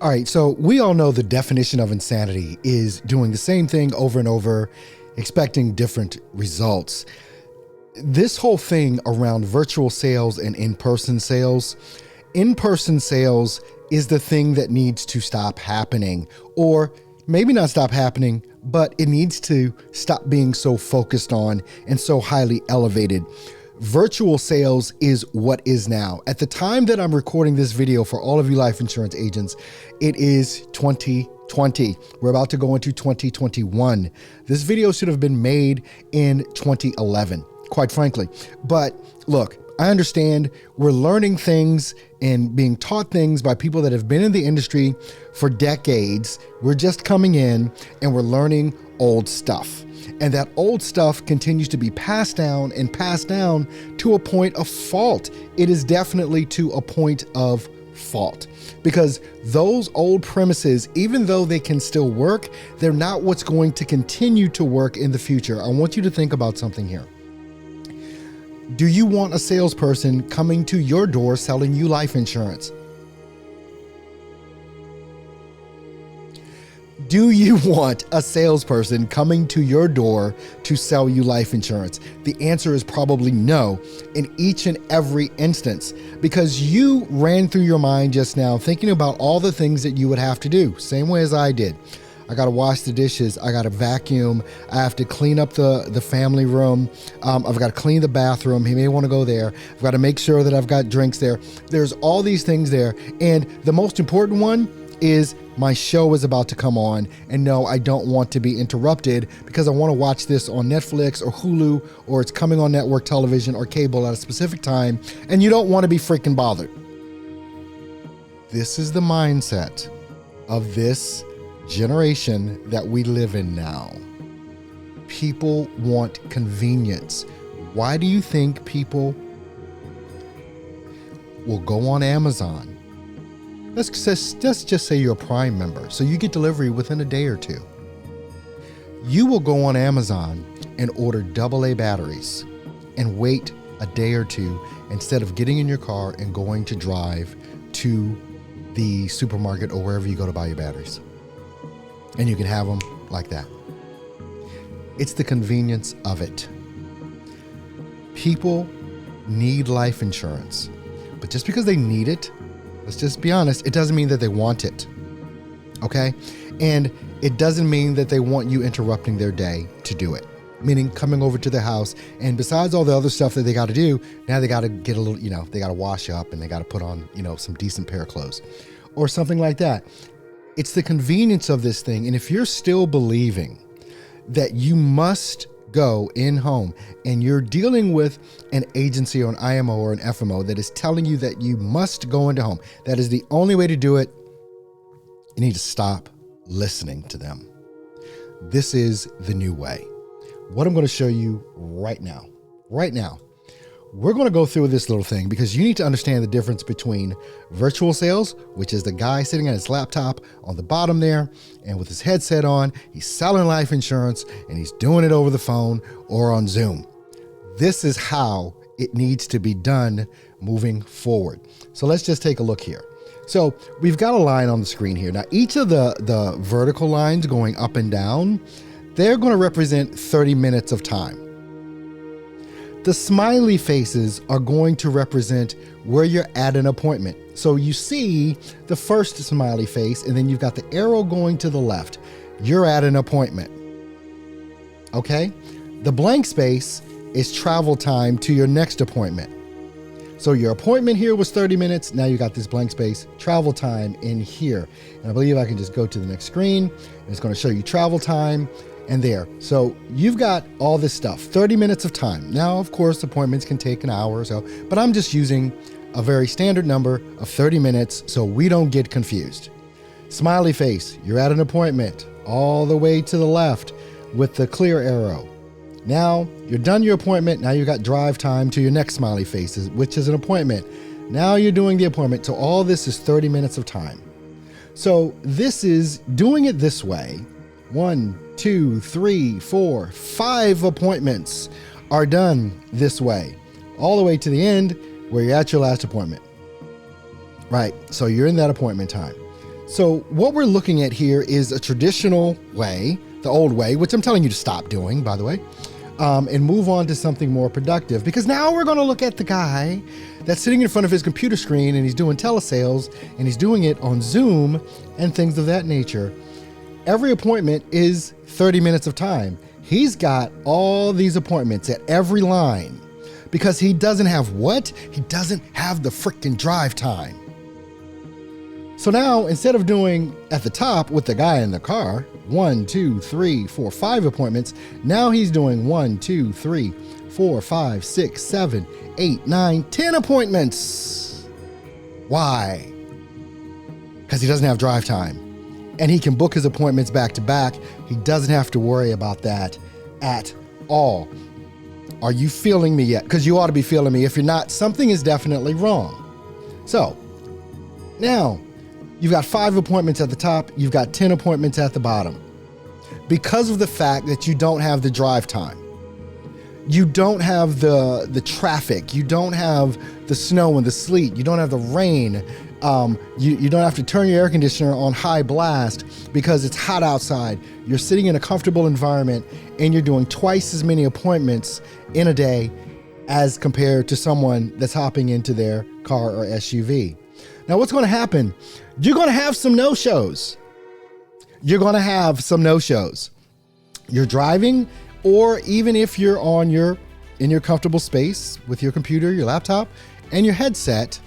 All right, so we all know the definition of insanity is doing the same thing over and over, expecting different results. This whole thing around virtual sales and in-person sales is the thing that needs to stop happening, or maybe not stop happening, but it needs to stop being so focused on and so highly elevated. Virtual sales is what is now. At the time that I'm recording this video for all of you life insurance agents, it is 2020. We're about to go into 2021. This video should have been made in 2011, quite frankly. But look, I understand we're learning things and being taught things by people that have been in the industry for decades. We're just coming in and we're learning old stuff. And that old stuff continues to be passed down to a point of fault. It is definitely to a point of fault, because those old premises, even though they can still work, they're not what's going to continue to work in the future. I want you to think about something here. Do you want a salesperson coming to your door selling you life insurance? Do you want a salesperson coming to your door to sell you life insurance? The answer is probably no in each and every instance, because you ran through your mind just now thinking about all the things that you would have to do, same way as I did. I got to wash the dishes. I got to vacuum. I have to clean up the family room. I've got to clean the bathroom. He may want to go there. I've got to make sure that I've got drinks there. There's all these things there. And the most important one is my show is about to come on. And no, I don't want to be interrupted because I want to watch this on Netflix or Hulu, or it's coming on network television or cable at a specific time. And you don't want to be freaking bothered. This is the mindset of this generation that we live in now. People want convenience. Why do you think people will go on Amazon? Let's just say you're a Prime member, so you get delivery within a day or two. You will go on Amazon and order AA batteries and wait a day or two instead of getting in your car and going to drive to the supermarket or wherever you go to buy your batteries. And you can have them like that. It's the convenience of it. People need life insurance, but just because they need it, let's just be honest, it doesn't mean that they want it. Okay? And it doesn't mean that they want you interrupting their day to do it. Meaning coming over to their house, and besides all the other stuff that they got to do, now they got to get a little, they got to wash up and they got to put on, some decent pair of clothes or something like that. It's the convenience of this thing. And if you're still believing that you must go in home and you're dealing with an agency or an IMO or an FMO that is telling you that you must go into home, that is the only way to do it, you need to stop listening to them. This is the new way. What I'm going to show you right now, we're going to go through this little thing because you need to understand the difference between virtual sales, which is the guy sitting at his laptop on the bottom there and with his headset on, he's selling life insurance and he's doing it over the phone or on Zoom. This is how it needs to be done moving forward. So let's just take a look here. So we've got a line on the screen here. Now, each of the vertical lines going up and down, they're going to represent 30 minutes of time. The smiley faces are going to represent where you're at an appointment. So you see the first smiley face, and then you've got the arrow going to the left. You're at an appointment. Okay? The blank space is travel time to your next appointment. So your appointment here was 30 minutes. Now you got this blank space, travel time in here. And I believe I can just go to the next screen. And it's going to show you travel time. And there. So you've got all this stuff, 30 minutes of time. Now, of course, appointments can take an hour or so, but I'm just using a very standard number of 30 minutes so we don't get confused. Smiley face, you're at an appointment all the way to the left with the clear arrow. Now you're done your appointment. Now you've got drive time to your next smiley face, which is an appointment. Now you're doing the appointment. So all this is 30 minutes of time. So this is doing it this way. 1, 2, 3, 4, 5 appointments are done this way, all the way to the end where you're at your last appointment. Right, so you're in that appointment time. So what we're looking at here is a traditional way, the old way, which I'm telling you to stop doing, by the way, and move on to something more productive. Because now we're going to look at the guy that's sitting in front of his computer screen and he's doing telesales and he's doing it on Zoom and things of that nature. Every appointment is 30 minutes of time. He's got all these appointments at every line because he doesn't have what? He doesn't have the freaking drive time. So now, instead of doing at the top with the guy in the car, 1, 2, 3, 4, 5 appointments, now he's doing 1, 2, 3, 4, 5, 6, 7, 8, 9, 10 appointments. Why? Because he doesn't have drive time. And he can book his appointments back to back. He doesn't have to worry about that at all. Are you feeling me yet? Because you ought to be feeling me. If you're not, something is definitely wrong. So now you've got 5 appointments at the top. You've got 10 appointments at the bottom. Because of the fact that you don't have the drive time. You don't have the traffic. You don't have the snow and the sleet. You don't have the rain. You don't have to turn your air conditioner on high blast because it's hot outside. You're sitting in a comfortable environment and you're doing twice as many appointments in a day as compared to someone that's hopping into their car or SUV. Now, what's going to happen? You're going to have some no-shows. You're going to have some no-shows. You're driving, or even if you're in your comfortable space with your computer, your laptop, and your headset,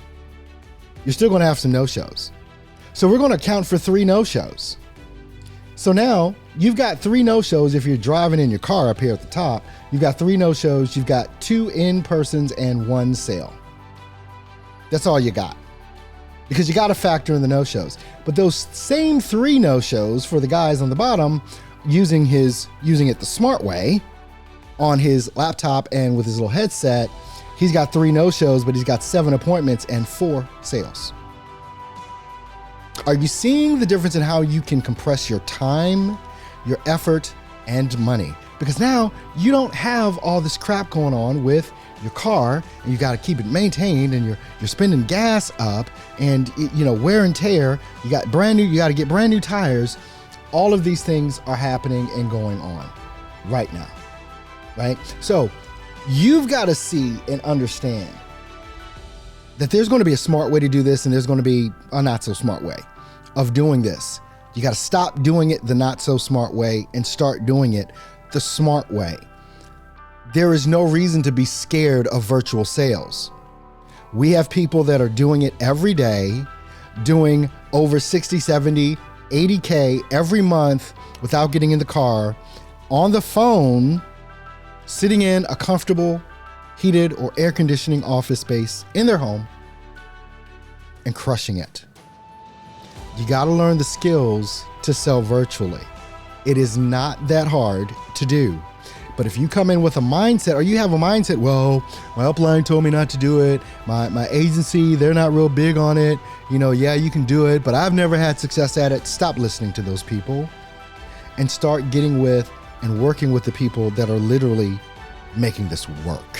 you're still going to have some no-shows. So we're going to count for 3 no-shows. So now you've got 3 no-shows if you're driving in your car up here at the top. You've got 3 no-shows. You've got 2 in-persons and 1 sale. That's all you got. Because you got to factor in the no-shows. But those same 3 no-shows for the guys on the bottom using it the smart way on his laptop and with his little headset, he's got 3 no-shows, but he's got 7 appointments and 4 sales. Are you seeing the difference in how you can compress your time, your effort, and money? Because now you don't have all this crap going on with your car, and you got to keep it maintained, and you're spending gas up, and wear and tear. You got to get brand new tires. All of these things are happening and going on right now, right? So you've got to see and understand that there's going to be a smart way to do this and there's going to be a not so smart way of doing this. You got to stop doing it the not so smart way and start doing it the smart way. There is no reason to be scared of virtual sales. We have people that are doing it every day, doing over 60, 70, 80K every month without getting in the car, on the phone, sitting in a comfortable, heated or air conditioning office space in their home and crushing it. You got to learn the skills to sell virtually. It is not that hard to do. But if you come in with a mindset, or you have a mindset, well, my upline told me not to do it. My agency, they're not real big on it. Yeah, you can do it, but I've never had success at it. Stop listening to those people and start getting with and working with the people that are literally making this work.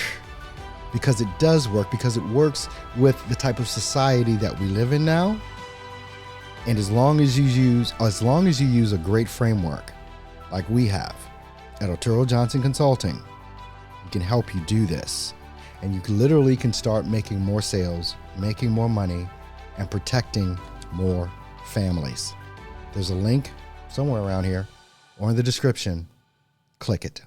Because it does work, because it works with the type of society that we live in now. And as long as you use a great framework like we have at Arturo Johnson Consulting, we can help you do this. And you literally can start making more sales, making more money, and protecting more families. There's a link somewhere around here or in the description. Click it.